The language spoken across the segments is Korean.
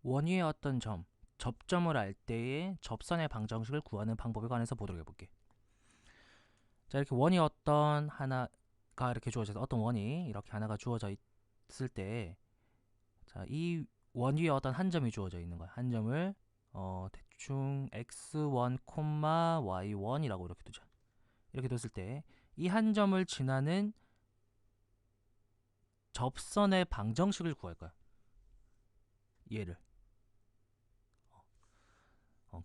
원위의 어떤 점, 접점을 알 때의 접선의 방정식을 구하는 방법에 관해서 보도록 해볼게. 자, 이렇게 원이 어떤 하나가 이렇게 주어져서 어떤 원이 이렇게 하나가 주어져 있을 때, 자, 이 원 위에 어떤 한 점이 주어져 있는 거야. 한 점을 대충 x1, y1이라고 이렇게 두자. 이렇게 뒀을 때 이 한 점을 지나는 접선의 방정식을 구할 거야. 얘를.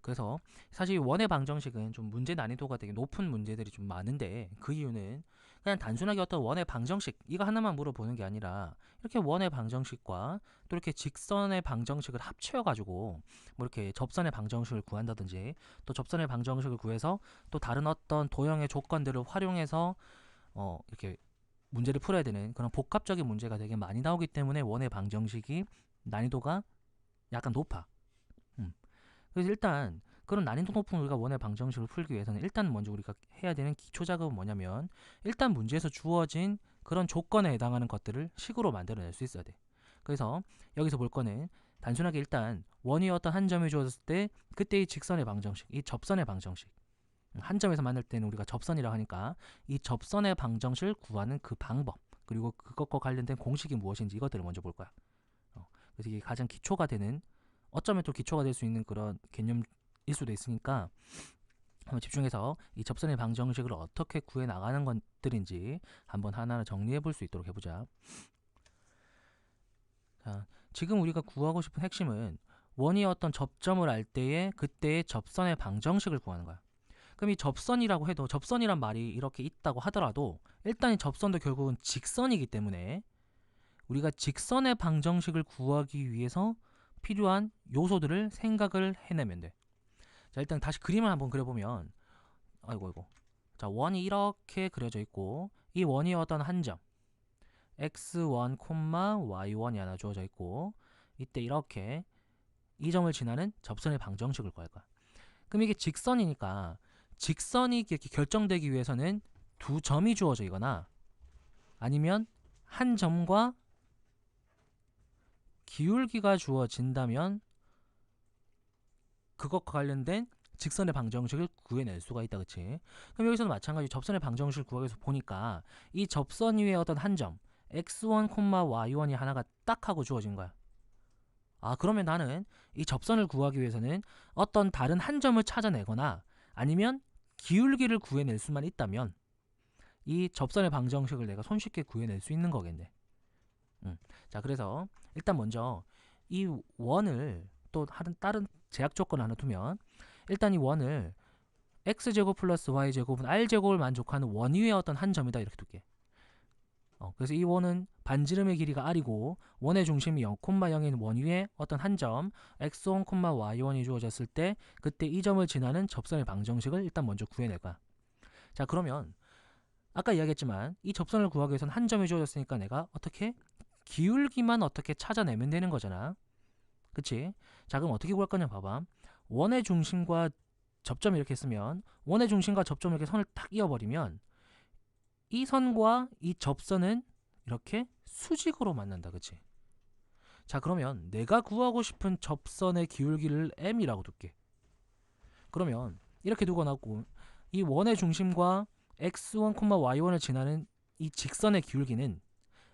그래서 사실 원의 방정식은 좀 문제 난이도가 되게 높은 문제들이 좀 많은데, 그 이유는 그냥 단순하게 어떤 원의 방정식 이거 하나만 물어보는 게 아니라 이렇게 원의 방정식과 또 이렇게 직선의 방정식을 합쳐 가지고 뭐 이렇게 접선의 방정식을 구한다든지, 또 접선의 방정식을 구해서 또 다른 어떤 도형의 조건들을 활용해서 이렇게 문제를 풀어야 되는 그런 복합적인 문제가 되게 많이 나오기 때문에 원의 방정식이 난이도가 약간 높아. 음. 그래서 일단 그런 난이도 높은 우리가 원의 방정식을 풀기 위해서는 일단 먼저 우리가 해야 되는 기초 작업은 뭐냐면, 일단 문제에서 주어진 그런 조건에 해당하는 것들을 식으로 만들어낼 수 있어야 돼. 그래서 여기서 볼 거는 단순하게 일단 원이 어떤 한 점이 주어졌을 때 그때 이 직선의 방정식, 이 접선의 방정식, 한 점에서 만날 때는 우리가 접선이라고 하니까 이 접선의 방정식을 구하는 그 방법, 그리고 그것과 관련된 공식이 무엇인지 이것들을 먼저 볼 거야. 그래서 이게 가장 기초가 되는, 어쩌면 또 기초가 될 수 있는 그런 개념일 수도 있으니까 한번 집중해서 이 접선의 방정식을 어떻게 구해 나가는 것들인지 한번 하나하나 정리해 볼 수 있도록 해보자. 자, 지금 우리가 구하고 싶은 핵심은 원이 어떤 접점을 알 때의 그때의 접선의 방정식을 구하는 거야. 그럼 이 접선이라고 해도, 접선이란 말이 이렇게 있다고 하더라도 일단 이 접선도 결국은 직선이기 때문에 우리가 직선의 방정식을 구하기 위해서 필요한 요소들을 생각을 해내면 돼. 자, 일단 다시 그림을 한번 그려보면, 아이고. 자, 원이 이렇게 그려져 있고 이 원이 어떤 한 점 x1, y1이 하나 주어져 있고, 이때 이렇게 이 점을 지나는 접선의 방정식을 구할 거야. 그럼 이게 직선이니까 직선이 이렇게 결정되기 위해서는 두 점이 주어져 있거나 아니면 한 점과 기울기가 주어진다면 그것과 관련된 직선의 방정식을 구해낼 수가 있다, 그치? 그럼 여기서는 마찬가지로 접선의 방정식을 구하기 위해서 보니까 이 접선 위에 어떤 한 점 x1, y1이 하나가 딱 하고 주어진 거야. 아, 그러면 나는 이 접선을 구하기 위해서는 어떤 다른 한 점을 찾아내거나 아니면 기울기를 구해낼 수만 있다면 이 접선의 방정식을 내가 손쉽게 구해낼 수 있는 거겠네. 자, 그래서 일단 먼저 이 원을 또 다른 제약 조건 하나 두면, 일단 이 원을 x제곱 플러스 y제곱은 r제곱을 만족하는 원 위의 어떤 한 점이다 이렇게 둘게. 그래서 이 원은 반지름의 길이가 r이고 원의 중심이 0,0인 원 위에 어떤 한 점 x1, y1이 주어졌을 때 그때 이 점을 지나는 접선의 방정식을 일단 먼저 구해낼 거야. 자, 그러면 아까 이야기했지만 이 접선을 구하기 위해서는 한 점이 주어졌으니까 내가 어떻게 기울기만 어떻게 찾아내면 되는 거잖아. 그치? 자, 그럼 어떻게 구할 거냐 봐봐. 원의 중심과 접점 이렇게 했으면 원의 중심과 접점을 이렇게 선을 딱 이어버리면 이 선과 이 접선은 이렇게 수직으로 만난다. 그치? 자, 그러면 내가 구하고 싶은 접선의 기울기를 m이라고 둘게. 그러면 이렇게 두고 나고 이 원의 중심과 x1, y1을 지나는 이 직선의 기울기는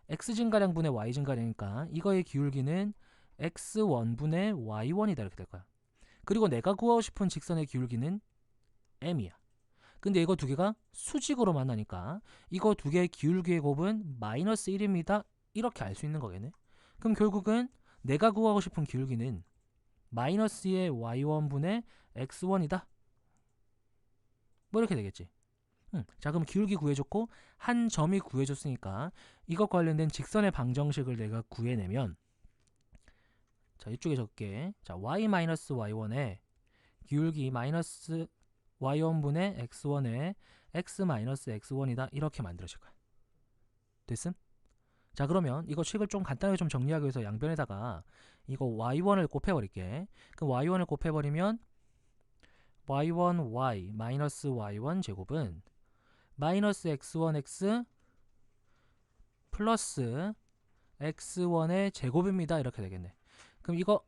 x증가량분의 y증가량이니까 이거의 기울기는 x1분의 y1이다 이렇게 될 거야. 그리고 내가 구하고 싶은 직선의 기울기는 m이야. 근데 이거 두 개가 수직으로 만나니까 이거 두 개의 기울기의 곱은 마이너스 1입니다. 이렇게 알 수 있는 거겠네. 그럼 결국은 내가 구하고 싶은 기울기는 마이너스의 y1분의 x1이다. 뭐 이렇게 되겠지. 자, 그럼 기울기 구해줬고 한 점이 구해줬으니까 이것 관련된 직선의 방정식을 내가 구해내면, 자, 이쪽에 적게, 자, y-y1에 기울기 마이너스 y1분의 x1에 x-x1이다 이렇게 만들어질 거야. 됐음? 자, 그러면 이거 식을 좀 간단하게 좀 정리하기 위해서 양변에다가 이거 y1을 곱해버릴게. 그럼 y1을 곱해버리면 y1y 마이너스 y1 제곱은 마이너스 x1x 플러스 x1의 제곱입니다 이렇게 되겠네. 그럼 이거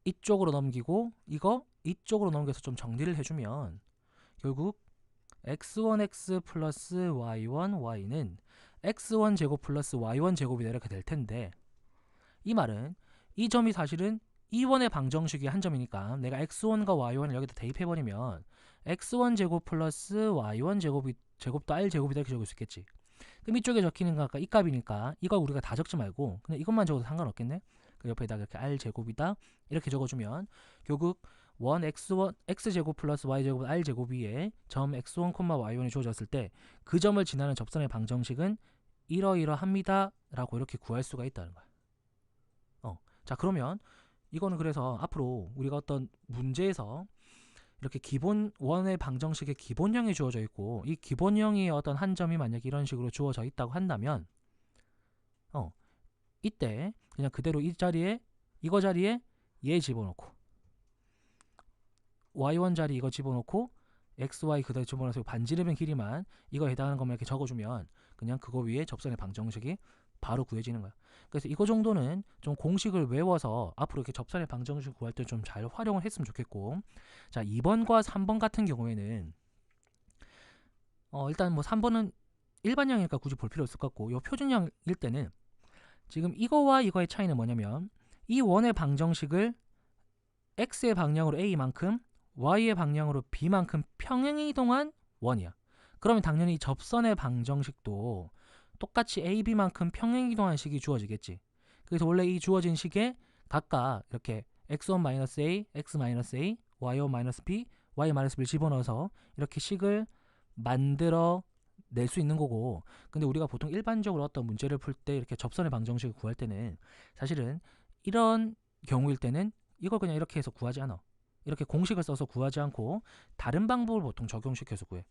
이쪽으로 넘기고 이거 이쪽으로 넘겨서 좀 정리를 해주면 결국 x1x 플러스 y1 y는 x1 제곱 플러스 y1 제곱이 이렇게 될 텐데, 이 말은 이 점이 사실은 E1의 방정식이 한 점이니까 내가 x1과 y1을 여기다 대입해버리면 x1 제곱 플러스 y1 제곱도 r 제곱이다 이렇게 적을 수 있겠지. 그럼 이쪽에 적히는 거가 이 값이니까 이걸 우리가 다 적지 말고 그냥 이것만 적어도 상관없겠네. 그 옆에다가 이렇게 r 제곱이다 이렇게 적어주면 결국 1 x 제곱 플러스 y 제곱 r 제곱 위에 점 x1, y1이 주어졌을 때 그 점을 지나는 접선의 방정식은 이러이러합니다 라고 이렇게 구할 수가 있다는 거야. 자, 그러면 이거는 그래서 앞으로 우리가 어떤 문제에서 이렇게 기본 원의 방정식의 기본형이 주어져 있고 이 기본형의 어떤 한 점이 만약에 이런 식으로 주어져 있다고 한다면 이때 그냥 그대로 이거 자리에 얘 집어넣고 y1 자리 이거 집어넣고 xy 그대로 집어넣어서 반지름의 길이만 이거 해당하는 것만 이렇게 적어주면 그냥 그거 위에 접선의 방정식이 바로 구해지는 거야. 그래서 이거 정도는 좀 공식을 외워서 앞으로 이렇게 접선의 방정식 구할 때 좀 잘 활용을 했으면 좋겠고, 자 2번과 3번 같은 경우에는 일단 뭐 3번은 일반형이니까 굳이 볼 필요 없을 것 같고, 요 표준형일 때는 지금 이거와 이거의 차이는 뭐냐면 이 원의 방정식을 x의 방향으로 a만큼 y의 방향으로 b만큼 평행이동한 원이야. 그러면 당연히 접선의 방정식도 똑같이 AB만큼 평행이동한 식이 주어지겠지. 그래서 원래 이 주어진 식에 각각 이렇게 x1-a, x-a, y1-b, y-b를 집어넣어서 이렇게 식을 만들어 낼 수 있는 거고, 근데 우리가 보통 일반적으로 어떤 문제를 풀 때 이렇게 접선의 방정식을 구할 때는 사실은 이런 경우일 때는 이걸 그냥 이렇게 해서 구하지 않아. 이렇게 공식을 써서 구하지 않고 다른 방법을 보통 적용시켜서 구해.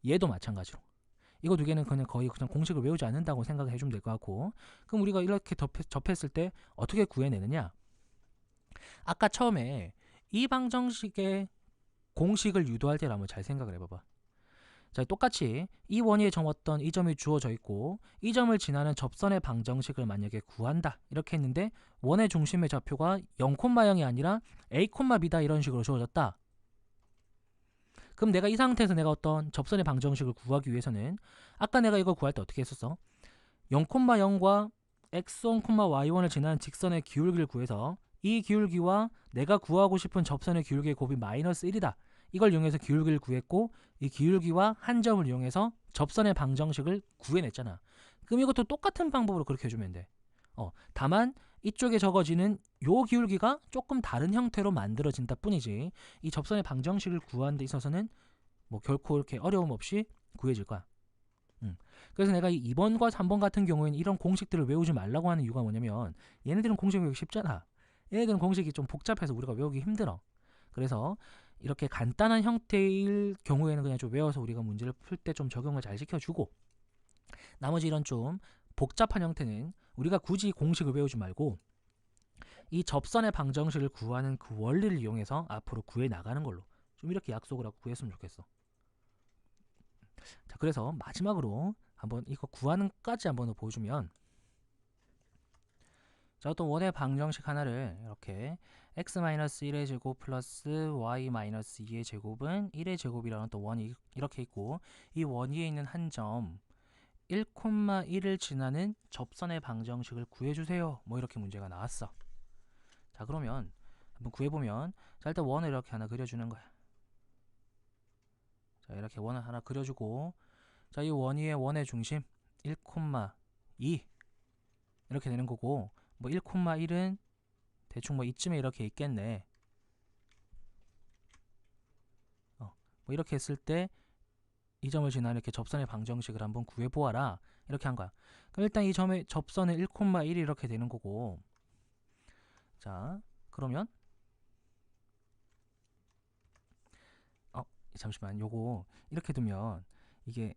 얘도 마찬가지로. 이거 두 개는 그냥 거의 그냥 공식을 외우지 않는다고 생각을 해주면 될 것 같고, 그럼 우리가 이렇게 접했을 때 어떻게 구해내느냐? 아까 처음에 이 방정식의 공식을 유도할 때를 한번 잘 생각을 해봐봐. 자, 똑같이 이 원위에 정었던 이 점이 주어져 있고 이 점을 지나는 접선의 방정식을 만약에 구한다 이렇게 했는데 원의 중심의 좌표가 0,0이 아니라 a, b다 이런 식으로 주어졌다. 그럼 내가 이 상태에서 내가 어떤 접선의 방정식을 구하기 위해서는 아까 내가 이걸 구할 때 어떻게 했었어? 0,0과 x1, y1을 지나는 직선의 기울기를 구해서 이 기울기와 내가 구하고 싶은 접선의 기울기의 곱이 마이너스 1이다. 이걸 이용해서 기울기를 구했고 이 기울기와 한 점을 이용해서 접선의 방정식을 구해냈잖아. 그럼 이것도 똑같은 방법으로 그렇게 해주면 돼. 다만 이쪽에 적어지는 요 기울기가 조금 다른 형태로 만들어진다 뿐이지 이 접선의 방정식을 구하는 데 있어서는 뭐 결코 이렇게 어려움 없이 구해질 거야. 그래서 내가 이 2번과 3번 같은 경우에는 이런 공식들을 외우지 말라고 하는 이유가 뭐냐면 얘네들은 공식 외우기 쉽잖아. 얘네들은 공식이 좀 복잡해서 우리가 외우기 힘들어. 그래서 이렇게 간단한 형태일 경우에는 그냥 좀 외워서 우리가 문제를 풀 때 좀 적용을 잘 시켜주고, 나머지 이런 좀 복잡한 형태는 우리가 굳이 공식을 외우지 말고 이 접선의 방정식을 구하는 그 원리를 이용해서 앞으로 구해 나가는 걸로 좀 이렇게 약속을 하고 구했으면 좋겠어. 자, 그래서 마지막으로 한번 이거 구하는 까지 한번 더 보여주면, 자, 어떤 원의 방정식 하나를 이렇게 x-1의 제곱 플러스 y-2의 제곱은 1의 제곱이라는 또 원이 이렇게 있고 이 원 위에 있는 한 점 1,1을 지나는 접선의 방정식을 구해주세요. 뭐 이렇게 문제가 나왔어. 자, 그러면 한번 구해보면, 자, 일단 원을 이렇게 하나 그려주는 거야. 자, 이렇게 원을 하나 그려주고, 자, 이 원 위에 원의 중심 1,2 이렇게 되는 거고, 뭐 1,1은 대충 뭐 이쯤에 이렇게 있겠네. 뭐 이렇게 했을 때 이 점을 지나는 이렇게 접선의 방정식을 한번 구해보아라 이렇게 한 거야. 그럼 일단 이 점의 접선은 1,1이 이렇게 되는 거고, 자, 그러면 잠시만, 요거 이렇게 두면 이게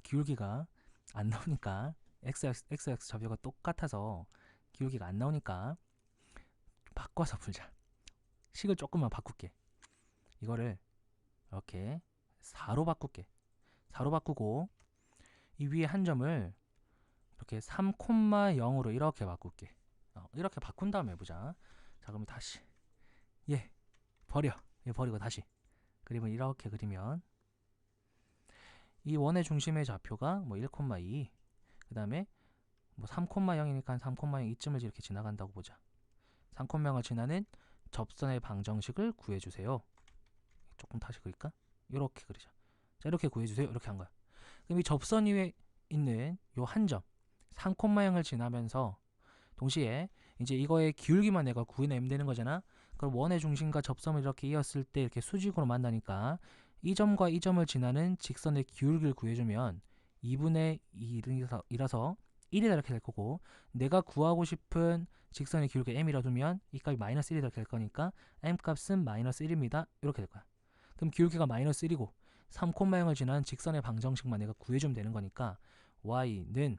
기울기가 안 나오니까 x 좌표가 똑같아서 기울기가 안 나오니까 바꿔서 풀자. 식을 조금만 바꿀게. 이거를 이렇게 4로 바꿀게. 4로 바꾸고 이 위에 한 점을 이렇게 3,0으로 이렇게 바꿀게. 이렇게 바꾼 다음에 해보자. 자 그럼 다시 얘 버려. 얘 버리고 다시 그림을 이렇게 그리면 이 원의 중심의 좌표가 뭐 1,2, 그 다음에 뭐 3,0이니까 3,0 이쯤을 이렇게 지나간다고 보자. 3,0을 지나는 접선의 방정식을 구해주세요. 조금 다시 그릴까? 이렇게 그리자. 자 이렇게 구해주세요. 이렇게 한 거야. 그럼 이 접선 위에 있는 요 한 점 3,0을 지나면서 동시에 이제 이거의 기울기만 내가 구해내면 되는 거잖아. 그럼 원의 중심과 접선을 이렇게 이었을 때 이렇게 수직으로 만나니까 이 점과 이 점을 지나는 직선의 기울기를 구해주면 2분의 2이라서 1이다 이렇게 될 거고, 내가 구하고 싶은 직선의 기울기 m이라 두면 이 값이 마이너스 1이다 이렇게 될 거니까 m 값은 마이너스 1입니다. 이렇게 될 거야. 그럼 기울기가 마이너스 1이고 3,0을 지난 직선의 방정식만 내가 구해주면 되는 거니까 y는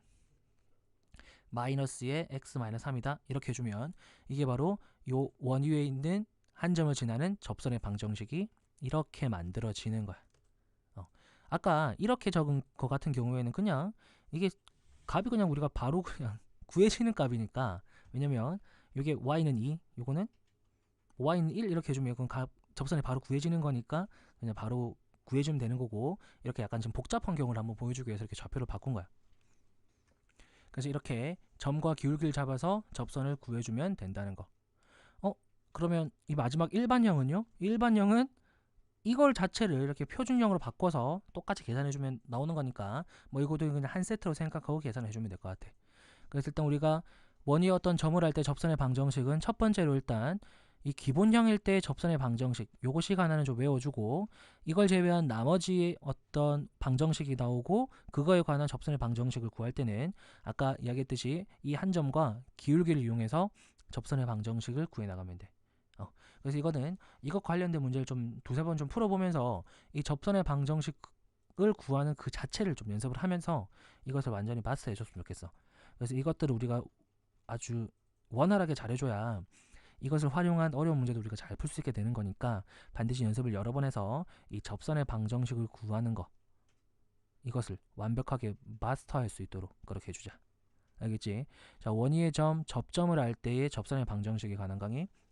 마이너스의 x 마이너스 3이다 이렇게 해주면 이게 바로 요 원 위에 있는 한 점을 지나는 접선의 방정식이 이렇게 만들어지는 거야. 아까 이렇게 적은 거 같은 경우에는 그냥 이게 값이 그냥 우리가 바로 그냥 구해지는 값이니까, 왜냐면 이게 y는 2, 요거는 y는 1 이렇게 해주면 이건 접선이 바로 구해지는 거니까 그냥 바로 구해주면 되는 거고, 이렇게 약간 좀 복잡한 경우를 한번 보여주기 위해서 이렇게 좌표를 바꾼 거야. 그래서 이렇게 점과 기울기를 잡아서 접선을 구해주면 된다는 거. 그러면 이 마지막 일반형은요? 일반형은 이걸 자체를 이렇게 표준형으로 바꿔서 똑같이 계산해주면 나오는 거니까 뭐 이것도 그냥 한 세트로 생각하고 계산해주면 될 것 같아. 그래서 일단 우리가 원위의 어떤 점을 할 때 접선의 방정식은 첫 번째로 일단 이 기본형일 때 접선의 방정식 요것이 하나는 좀 외워주고, 이걸 제외한 나머지 어떤 방정식이 나오고 그거에 관한 접선의 방정식을 구할 때는 아까 이야기했듯이 이 한 점과 기울기를 이용해서 접선의 방정식을 구해 나가면 돼. 그래서 이거는 이것 관련된 문제를 좀 두세 번 좀 풀어보면서 이 접선의 방정식을 구하는 그 자체를 좀 연습을 하면서 이것을 완전히 마스터해 줬으면 좋겠어. 그래서 이것들을 우리가 아주 원활하게 잘해줘야 이것을 활용한 어려운 문제도 우리가 잘 풀 수 있게 되는 거니까 반드시 연습을 여러 번 해서 이 접선의 방정식을 구하는 거, 이것을 완벽하게 마스터할 수 있도록 그렇게 해주자. 알겠지? 자, 원위의 점, 접점을 알 때의 접선의 방정식에 관한 강의